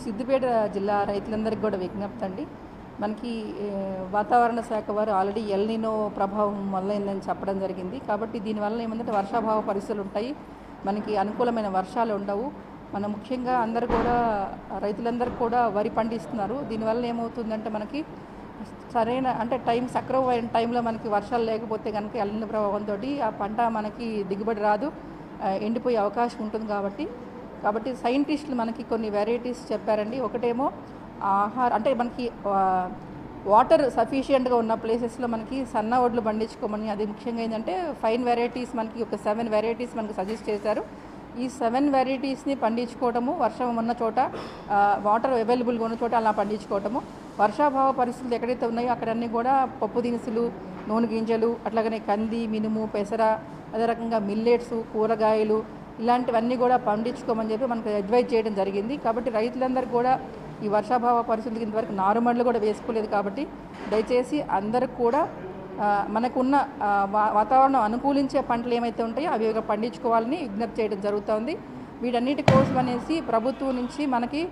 సిద్దిపేట జిల్లా రైతులందరికీ కూడా విజ్ఞప్తి అండి. మనకి వాతావరణ శాఖ వారు ఆల్రెడీ ఎల్‌నినో ప్రభావం మొదలైందని చెప్పడం జరిగింది. కాబట్టి దీనివల్ల ఏమందంటే వర్షాభావ పరిస్థితులు ఉంటాయి. మనకి అనుకూలమైన వర్షాలు ఉండవు. మనం ముఖ్యంగా అందరూ కూడా రైతులందరూ కూడా వరి పండిస్తున్నారు. దీనివల్ల ఏమవుతుందంటే మనకి సరైన అంటే సక్రమమైన టైంలో మనకి వర్షాలు లేకపోతే కనుక ఎల్‌నినో ప్రభావంతో ఆ పంట మనకి దిగుబడి రాదు, ఎండిపోయే అవకాశం ఉంటుంది. కాబట్టి సైంటిస్టులు మనకి కొన్ని వెరైటీస్ చెప్పారండి. ఒకటేమో అంటే మనకి వాటర్ సఫిషియెంట్గా ఉన్న ప్లేసెస్లో మనకి సన్న వడ్లు పండించుకోమని, అది ముఖ్యంగా ఏంటంటే ఫైన్ వెరైటీస్ మనకి ఒక 7 వెరైటీస్ మనకి సజెస్ట్ చేశారు. ఈ 7 వెరైటీస్ని పండించుకోవటము, వర్షం ఉన్న చోట వాటర్ అవైలబుల్గా ఉన్న చోట అలా పండించుకోవటము, వర్షాభావ పరిస్థితులు ఎక్కడైతే ఉన్నాయో అక్కడన్నీ కూడా పప్పు దినుసులు, నూనె గింజలు, అట్లాగనే కంది, మినుము, పెసర, అదే రకంగా మిల్లెట్స్, కూరగాయలు ఇలాంటివన్నీ కూడా పండించుకోమని చెప్పి మనకు అడ్వైజ్ చేయడం జరిగింది. కాబట్టి రైతులందరూ కూడా ఈ వర్షాభావ పరిస్థితులకి ఇంతవరకు నారుమడులు కూడా వేసుకోలేదు. కాబట్టి దయచేసి అందరూ కూడా మనకున్న వాతావరణం అనుకూలించే పంటలు ఏమైతే ఉంటాయో అవి పండించుకోవాలని విజ్ఞప్తి చేయడం జరుగుతుంది. వీటన్నిటి కోసం అనేసి ప్రభుత్వం నుంచి మనకి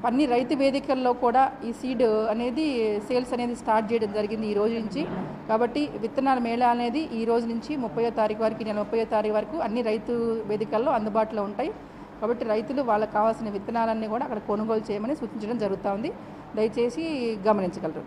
అన్ని రైతు వేదికల్లో కూడా ఈ సీడ్ అనేది సేల్స్ అనేది స్టార్ట్ చేయడం జరిగింది ఈ రోజు నుంచి. కాబట్టి విత్తనాల మేళా అనేది ఈ రోజు నుంచి 30వ తారీఖు వరకు, నెల 30వ తారీఖు వరకు అన్ని రైతు వేదికల్లో అందుబాటులో ఉంటాయి. కాబట్టి రైతులు వాళ్ళకి కావాల్సిన విత్తనాలన్నీ కూడా అక్కడ కొనుగోలు చేయమని సూచించడం జరుగుతూ ఉంది. దయచేసి గమనించగలరు.